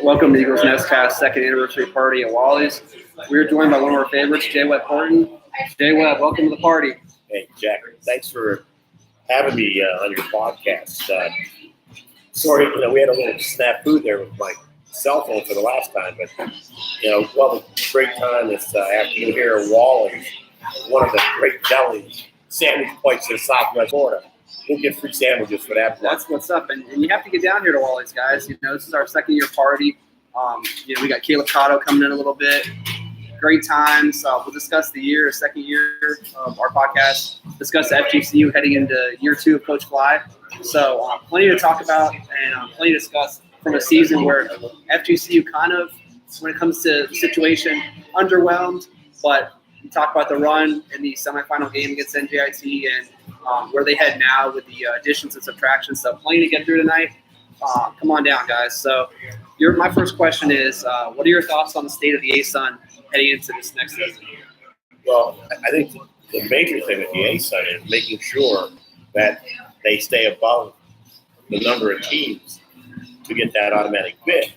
Welcome to EaglesNestCast second anniversary party at Wally's. We're joined by one of our favorites, Webb Horton. Webb, welcome to the party. Hey, Jack. Thanks for having me on your podcast. Sorry, we had a little snafu there with my cell phone for the last time, but what a great time this afternoon here at Wally's, one of the great delis, sandwich places in Southwest Florida. We'll get free sandwiches for that. That's what's up, and you have to get down here to Wally's, guys. This is our second year party. We got Catto coming in a little bit. Great times. We'll discuss the second year of our podcast. Discuss the FGCU heading into year 2 of Coach Fly. So plenty to talk about and plenty to discuss from a season where FGCU kind of, when it comes to the situation, underwhelmed. But we talk about the run in the semifinal game against NJIT and where they head now with the additions and subtractions. So plenty to get through tonight. Come on down, guys. So my first question is, what are your thoughts on the state of the ASUN heading into this next season? Well, I think the major thing with the ASUN is making sure that they stay above the number of teams to get that automatic bid.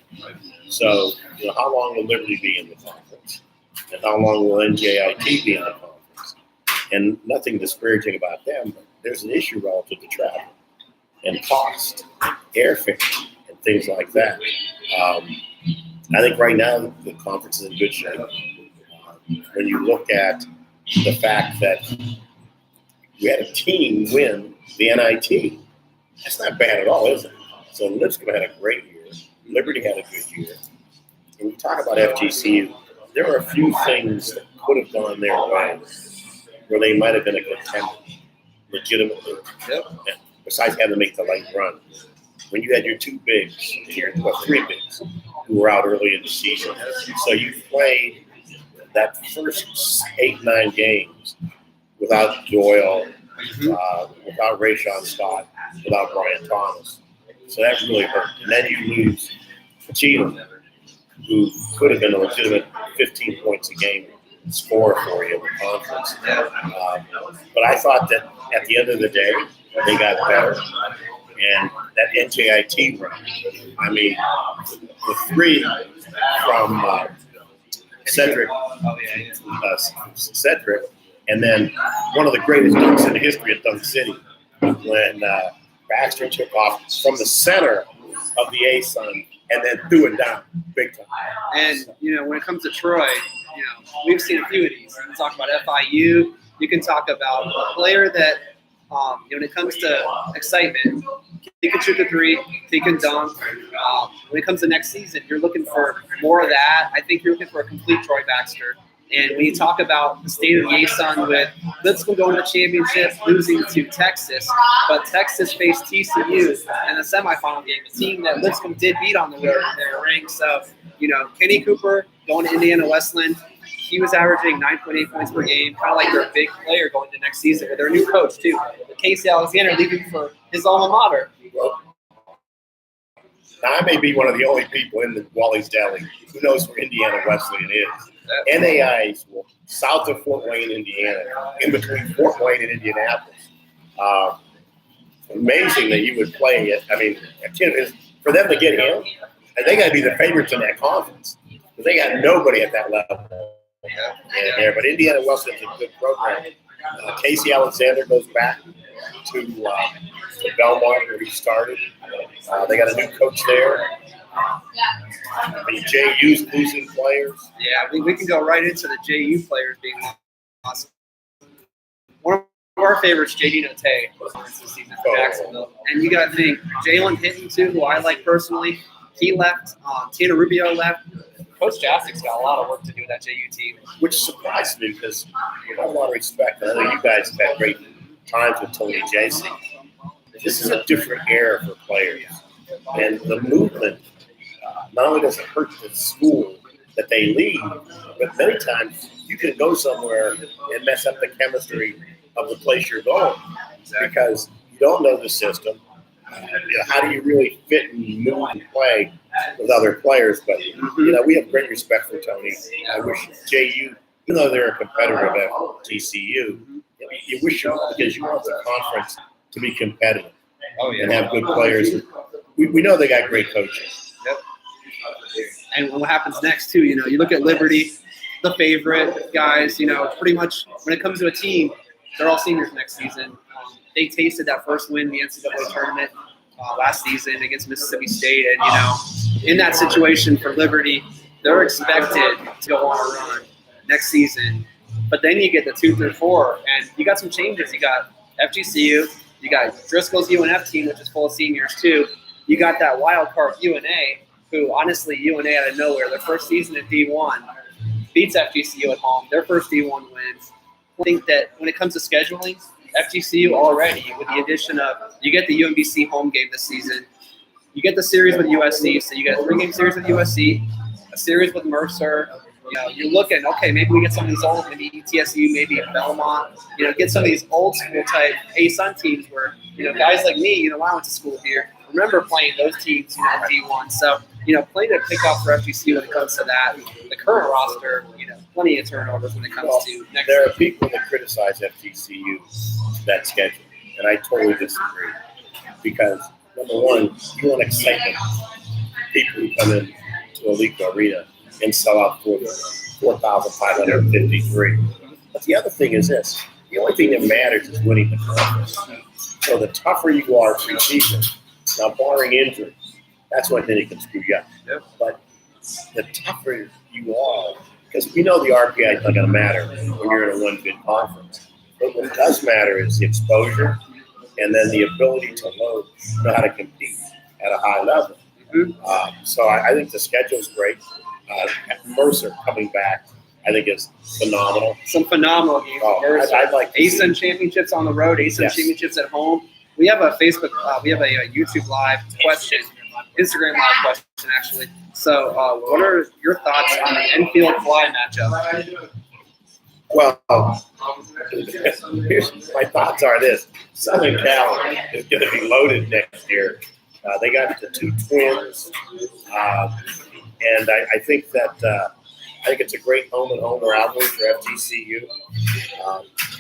So, how long will Liberty be in the conference? And how long will NJIT be in the conference? And nothing disparaging about them, but there's an issue relative to travel and cost, airfare, and things like that. I think right now the conference is in good shape. When you look at the fact that we had a team win the NIT, that's not bad at all, is it? So Lipscomb had a great year. Liberty had a good year. When we talk about FGCU, there are a few things that could have gone their way where they might have been a contender, legitimately. Yep. Besides having to make the late run. When you had your 2 bigs, 3 bigs, who were out early in the season. So you played that first 8-9 games without Doyle, without Rayshon Scott, without Brian Thomas. So that really hurt. And then you lose Cheatham, who could have been a legitimate 15 points a game scorer for you in the conference. But I thought that at the end of the day, they got better. And that NJIT run, the 3 from Cedric, and then one of the greatest dunks in the history of Dunk City, when Baxter took off from the center of the ASUN and then threw it down big time. And, when it comes to Troy, we've seen a few of these. You can talk about FIU. You can talk about a player that, when it comes to excitement, he can shoot the 3, he can dunk. When it comes to next season, you're looking for more of that. I think you're looking for a complete Troy Baxter. And when you talk about the state of the ASUN with Lipscomb going to the championship, losing to Texas, but Texas faced TCU in the semifinal game, a team that Lipscomb did beat on the road in their ring. So, Kenny Cooper going to Indiana Westland, he was averaging 9.8 points per game, kind of like their big player going to next season with their new coach, too. Casey Alexander leaving for his alma mater. Well, now I may be one of the only people in the Wally's Deli who knows where Indiana Wesleyan is. NAI is south of Fort Wayne, Indiana, in between Fort Wayne and Indianapolis. Amazing that you would play it. For them to get him, they got to be the favorites in that conference. But they got nobody at that level in there. But Indiana Wesleyan's a good program. Casey Alexander goes back to Belmont where he started. They got a new coach there. JU's losing players. Yeah, we can go right into the JU players being awesome. One of our favorites, JD Note, this season for Jacksonville. And you got to think, Jalen Hinton, too, who I like personally, he left. Tanner Rubio left. Coach Jastik's got a lot of work to do with that JU team. Which surprised me because I have a lot of respect. I know you guys have had great times with Tony Jason. This is a different era for players. And the movement, not only does it hurt the school that they leave, but many times you can go somewhere and mess up the chemistry of the place you're going because you don't know the system. How do you really fit and move and play with other players? But, we have great respect for Tony. I wish JU, even though they're a competitor of TCU, you wish you, because you want the conference to be competitive and have good players. we know they got great coaching. Yep. And what happens next too? You look at Liberty, the favorite guys. Pretty much when it comes to a team, they're all seniors next season. They tasted that first win in the NCAA tournament last season against Mississippi State, and in that situation for Liberty, they're expected to go on a run next season. But then you get the 2 through 4, and you got some changes. You got FGCU, you got Driscoll's UNF team, which is full of seniors too. You got that wild card UNA, who honestly UNA out of nowhere, their first season at D1 beats FGCU at home. Their first D1 wins. I think that when it comes to scheduling, FGCU already, with the addition of, you get the UMBC home game this season, you get the series with USC, so you get a 3-game series with USC, a series with Mercer. You're looking, okay, maybe we get some of these old, maybe ETSU, maybe Belmont, get some of these old school type A-Sun teams where, guys like me, I went to school here, remember playing those teams, D1. So, playing a pickoff for FGCU when it comes to that. The current roster, plenty of turnovers when it comes to next There year. are people that criticize FGCU, that schedule, and I totally disagree. Because, number one, you want excitement. People who come in to Alico Arena and sell out 4,553. But the other thing is this. The only thing that matters is winning the conference. So the tougher you are pre-season, now barring injury, that's one thing that can screw you up. Yep. But the tougher you are, because we know the RPI is not going to matter when you're in a one-bid conference. But what does matter is the exposure and then the ability to know how to compete at a high level. Mm-hmm. So I think the schedule is great. Mercer coming back, I think, is phenomenal. Some phenomenal games. I'd like to see. ASUN championships on the road, ASUN Yes. championships at home. We have a Facebook, we have a YouTube live question, Instagram live question actually. So, what are your thoughts on the Enfield Fly matchup? Well, here's my thoughts are this. Southern Cal is going to be loaded next year. They got the 2 twins, and I think that I think it's a great home-and-home rivalry for FGCU.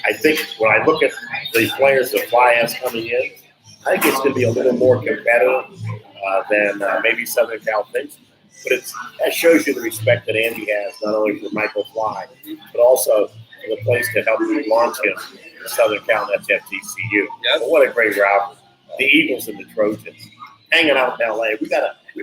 I think when I look at the players that Fly has coming in, I think it's going to be a little more competitive than maybe Southern Cal thinks. But that shows you the respect that Andy has, not only for Michael Fly, but also for the place to help launch him to Southern Cal, and that's FGCU. Yep. But what a great route. The Eagles and the Trojans hanging out in LA. We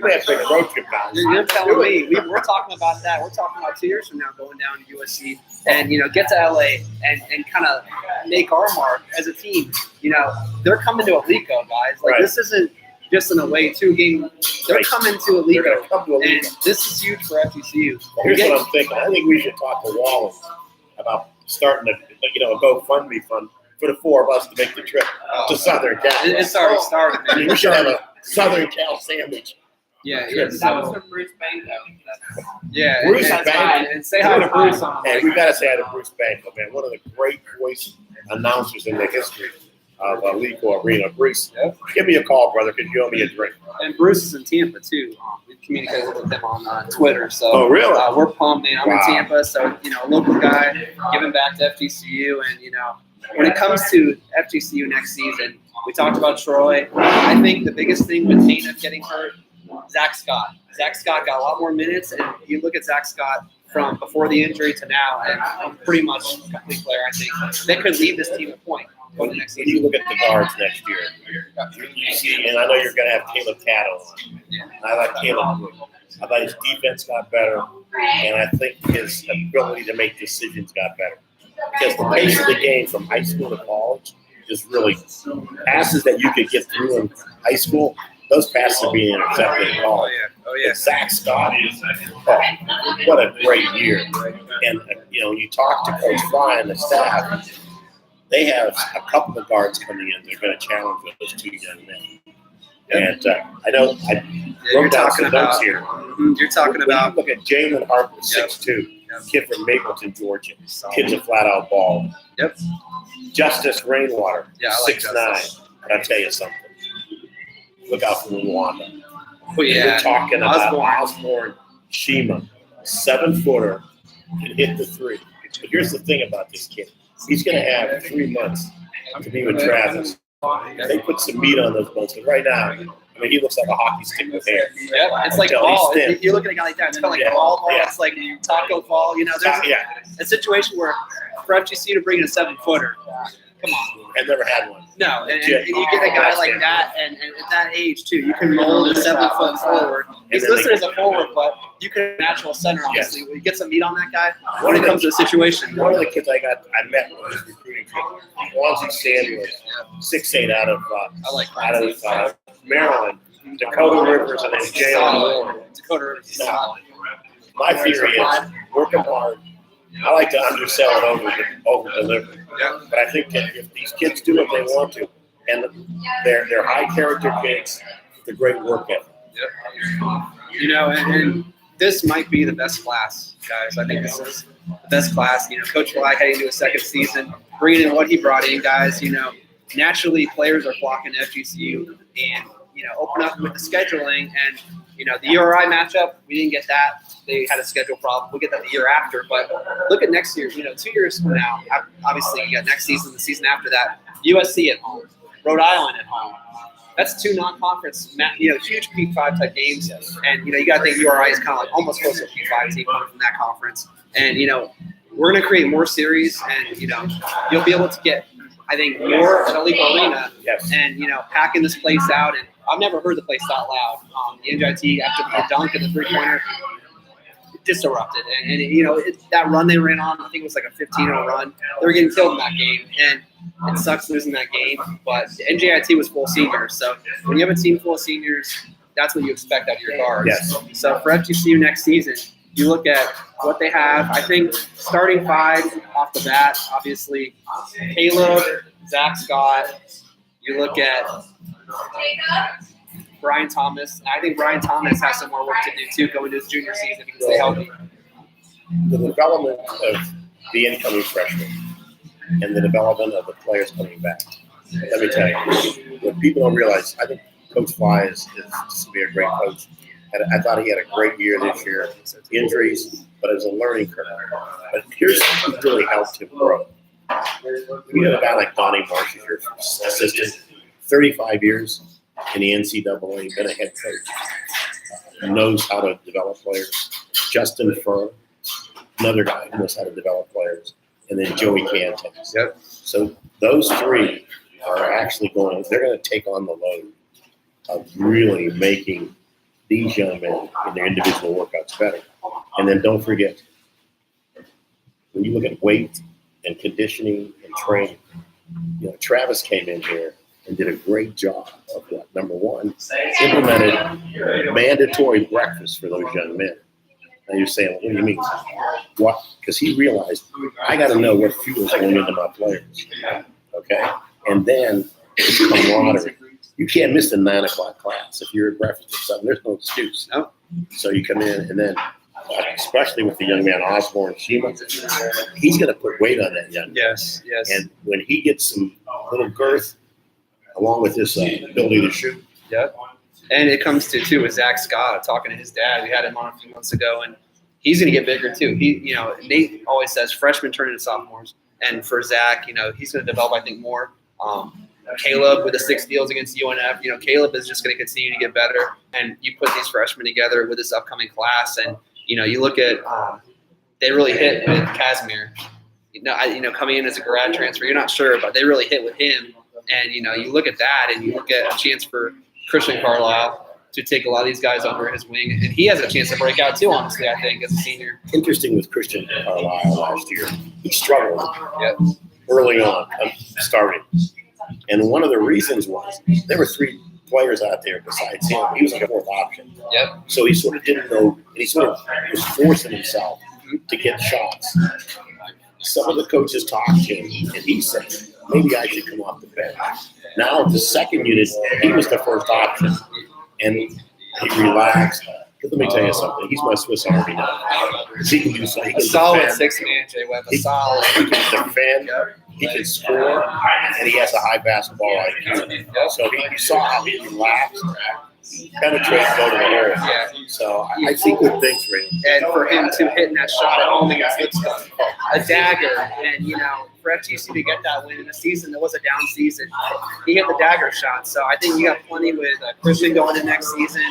may have to take a road trip now. You're telling me we're talking about that. We're talking about 2 years from now going down to USC and get to LA and kind of make our mark as a team. They're coming to Alico, guys. Like, Right. This isn't just an away 2 game. They're Right. coming to They're Alico, going to come to and Alico. this is huge for FGCU. Here's what I'm thinking. I think we should talk to Wallace about starting a GoFundMe fund for the 4 of us to make the trip to Southern Cal. It's already started, I man. mean, we should have a Southern Cal sandwich. Yeah. That was So, from Bruce Bank, though. yeah. Bruce and, Bank. and say hi to Bruce on the Hey, mic. we got to say hi to Bruce Banko, man. One of the great voice announcers in the history of Alico Arena. Bruce, give me a call, brother, because you owe me a drink. And Bruce is in Tampa too. We've communicated with him on Twitter. So Oh, really? we're pumped, man. I'm Wow. in Tampa, so a local guy giving back to FGCU, and when it comes to FGCU next season, we talked about Troy. I think the biggest thing with Dana getting hurt, Zach Scott. Zach Scott got a lot more minutes, and you look at Zach Scott from before the injury to now, and pretty much a complete player. I think that could lead this team a point going to next When you season. look at the guards next year, you see, and I know you're going to have Caleb Catto on. Yeah. I like Caleb. I thought his defense got better, and I think his ability to make decisions got better. Because the pace of the game from high school to college is really passes that you could get through in high school. Those passes are being intercepted in college. Oh And Zach Scott, what a great year. And, you talk to Coach Fry and the staff, they have a couple of guards coming in. They're going to challenge those 2 young men. And I know I you're wrote down talking some notes about. here. You're talking When about. you look at Jalen Harper, Yep. 6'2", Yep. kid from Mapleton, Georgia. Kid's a flat-out ball. Yep. Justice Rainwater, Yeah, I like 6'9". Justice. But I'll tell you something. Look out for Rwanda. Oh, yeah. We're talking about Osborne. Osborne Shima, 7-footer, can hit the 3. But here's the thing about this kid. He's going to have 3 months to be with Travis. They put some meat on those bones. Because right now, I mean, he looks like a hockey stick with hair. Yeah, it's like Until he's ball. thin. If you look at a guy like that, it's kind of like Yeah, ball. yeah. It's like taco ball. You know, there's a situation where for FGC to bring in a 7-footer, come on. I've never had one. No, and you get a guy like that, and at that age too, you can mold a 7-foot forward. He's listed as a forward, but you can natural center. Honestly, Yes. when you get some meat on that guy, when it comes to a situation. One of the kids I met when I was recruiting kid, Wanzi Samuels, 6'8" out of Maryland, Dakota Rivers, and then Jalen Moore. Dakota Rivers is solid. My theory is work them hard. I like to undersell and over deliver. Yeah. But I think that if these kids do what they want to, and they're high character kids, it's a great work ethic. Yep. You know, and this might be the best class, guys. I think this is the best class. You know, Coach Fly heading into a second season, bringing in what he brought in, guys. You know, naturally players are flocking to FGCU, and you know, open up with the scheduling and you know the URI matchup. We didn't get that. They had a schedule problem. We'll get that the year after. But look at next year. You know, 2 years from now, obviously you got next season, the season after that, USC at home, Rhode Island at home. That's 2 non-conference, you know, huge P5 type games. And, you know, you got to think URI is kind of like almost close to a P5 team coming from that conference. And, you know, we're going to create more series and, you know, you'll be able to get, I think, more at Alico Arena and, you know, packing this place out. And I've never heard the place that loud. The NJIT, after the dunk and the three-pointer, just erupted. And you know, that run they ran on, I think it was like a 15-0 run. They were getting killed in that game. And it sucks losing that game. But the NJIT was full seniors. So when you have a team full of seniors, that's what you expect out of your guards. Yes. So for FGCU next season, you look at what they have. I think starting 5 off the bat, obviously, Caleb, Zach Scott. You look at Brian Thomas. I think Brian Thomas has some more work to do too going into his junior season if he can stay healthy. The development of the incoming freshmen and the development of the players coming back. Let me tell you, what people don't realize, I think Coach Fly is to be a great coach. And I thought he had a great year this year. Injuries, but it was a learning curve. But here's what really helped him grow. You have a guy like Donnie Marsh as your assistant, 35 years in the NCAA, been a head coach, knows how to develop players. Justin Furr, another guy who knows how to develop players, and then Joey Canton. Yep. So those 3 are actually they're going to take on the load of really making these young men in their individual workouts better. And then don't forget, when you look at weight and conditioning and training, you know, Travis came in here and did a great job of what? Number 1, implemented mandatory breakfast for those young men. Now you're saying, what do you mean? What? Because he realized, I got to know what fuel is going into my players. Okay? And then it's camaraderie. You can't miss the 9 o'clock class if you're at breakfast or something. There's no excuse. Nope. So you come in, and then, especially with the young man Osborne Shima, he's going to put weight on that young man. Yes. And when he gets some little girth, along with his ability to shoot. Yep. And it comes to, too, with Zach Scott, talking to his dad. We had him on a few months ago, and he's going to get bigger, too. You know, Nate always says freshmen turn into sophomores. And for Zach, you know, he's going to develop, I think, more. Caleb with the 6 deals against UNF, you know, Caleb is just going to continue to get better. And you put these freshmen together with this upcoming class, and, you know, you look at they really hit with Casimir. You know, coming in as a grad transfer, you're not sure, but they really hit with him. And, you know, you look at that and you look at a chance for Christian Carlisle to take a lot of these guys under his wing. And he has a chance to break out too, honestly, I think, as a senior. Interesting with Christian Carlisle last year. He struggled Yep. early on starting. And one of the reasons was there were 3 players out there besides him. He was like a 4th option. Yep. So he sort of didn't know, and he sort of was forcing himself to get shots. Some of the coaches talked to him, and he said, maybe I should come off the bench. Now, the second unit, he was the 1st option, and he relaxed. Let me tell you something. He's my Swiss Army knife. He can do something. He can Solid defend. 6-man, Jay Webb. A solid. He can defend. He can score, and he has a high basketball IQ. So you saw how he relaxed penetrate and go to the hole. Yeah. So I see good things for him. And for him to hitting that shot at home against Lipscomb, a dagger, and for FGC to get that win in a season that was a down season, he hit the dagger shot. So I think you got plenty with Christian going in next season.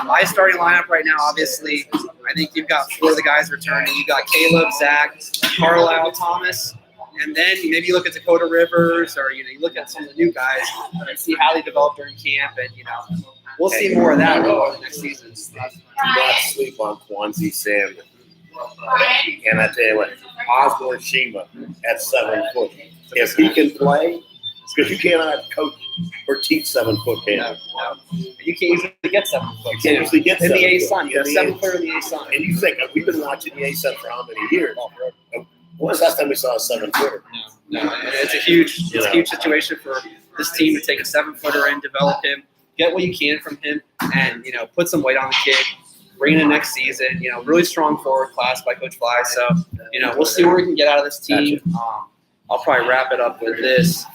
My starting lineup right now, obviously, I think you've got 4 of the guys returning. You got Caleb, Zach, Carlisle, Thomas. And then maybe you look at Dakota Rivers, or you look at some of the new guys and see how they develop during camp, and we'll see more of that over the next season. Do not sleep on Kwanzi Sam. And I tell you what, Osborne Shima at 7 foot. If he can play, because you cannot coach or teach 7 foot handle. No. You can't usually get 7 foot. You can't usually get in 7 the A foot. Sun. You got 7 footer in the A Sun. And you think we've been watching the A Sun for how many years? When was the last time we saw a 7 footer? No. It's a huge situation for this team to take a 7 footer and develop him, get what you can from him, and put some weight on the kid. Bring in next season. Really strong forward class by Coach Fly. So we'll see what we can get out of this team. I'll probably wrap it up with this.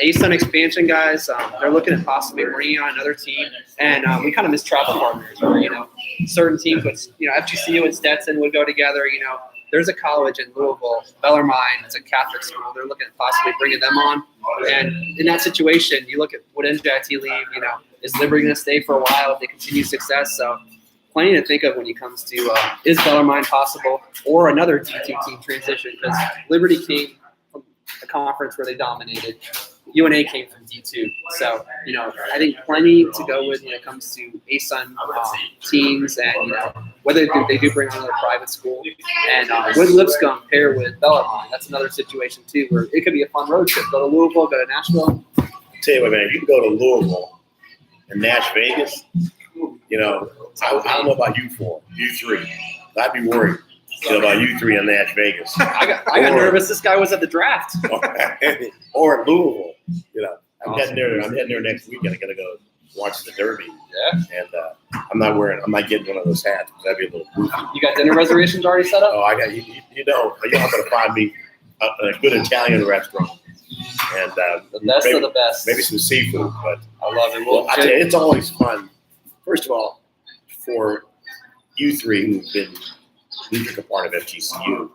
A Sun expansion guys, they're looking at possibly bringing on another team, and we kind of miss travel partners. Where certain teams, with FGCU and Stetson would go together. There's a college in Louisville, Bellarmine. It's a Catholic school. They're looking at possibly bringing them on. And in that situation, you look at would NJIT leave? Is Liberty going to stay for a while if they continue success? So plenty to think of when it comes to is Bellarmine possible, or another D2 team transition, because Liberty came from a conference where they dominated. UNA came from D2. So, I think plenty to go with when it comes to ASUN teams, and, whether they do bring on another private school. And with Lipscomb pair with Bellarmine, that's another situation too, where it could be a fun road trip. Go to Louisville, go to Nashville. I'll tell you what, man, you can go to Louisville and Nash Vegas. I don't know about U3. I'd be worried about U3 and Nash Vegas. I got nervous. This guy was at the draft. Or at Louisville. I'm heading there next weekend. I'm gonna go watch the Derby. Yeah. And I'm not getting one of those hats because that'd be a little goofy. You got dinner reservations already set up? Oh, I got you're not gonna find me a good Italian restaurant. And the best of the best. Maybe some seafood, but I love it. Well, I tell you, it's always fun. First of all, for you 3 who've been a part of FGCU,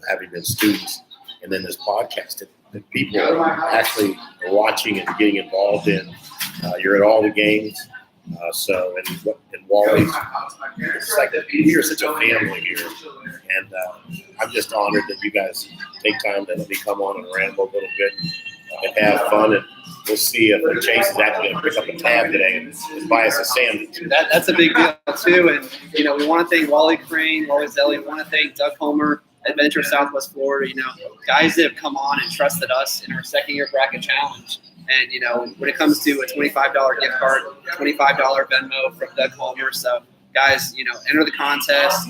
having been students, and then this podcast that people actually are watching and getting involved in. You're at all the games. And Wally's, it's like we are such a family here. And I'm just honored that you guys take time to let me come on and ramble a little bit and have fun. And we'll see if Chase is actually going to pick up a tab today and buy us a sandwich. That's a big deal, too. And, we want to thank Wally Crane, Wally Zelli. We want to thank Doug Homer, Adventure Southwest Florida, guys that have come on and trusted us in our second-year bracket challenge. And, when it comes to a $25 gift card, $25 Venmo from Doug Homer. So, guys, enter the contest.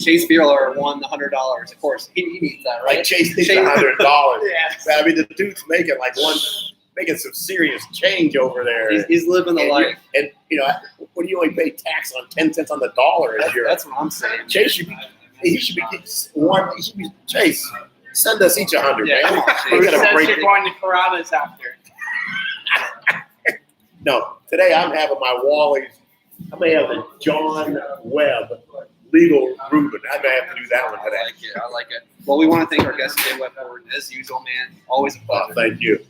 Chase Bueller won the $100. Of course, he needs that, right? Like Chase needs $100. Yeah. I mean, the dude's making some serious change over there. He's living the life. And when you only pay tax on 10 cents on the dollar, that's what I'm saying. Chase should be Chase. Send us each 100, yeah, man. We're gonna break. You're going to Carrabba's after. No, today I'm having my Wally's. I may have the John Webb legal Reuben. I may have to do that one today. I like it. Well, we want to thank our guest today, Webb, as usual, man. Always a pleasure. Thank you.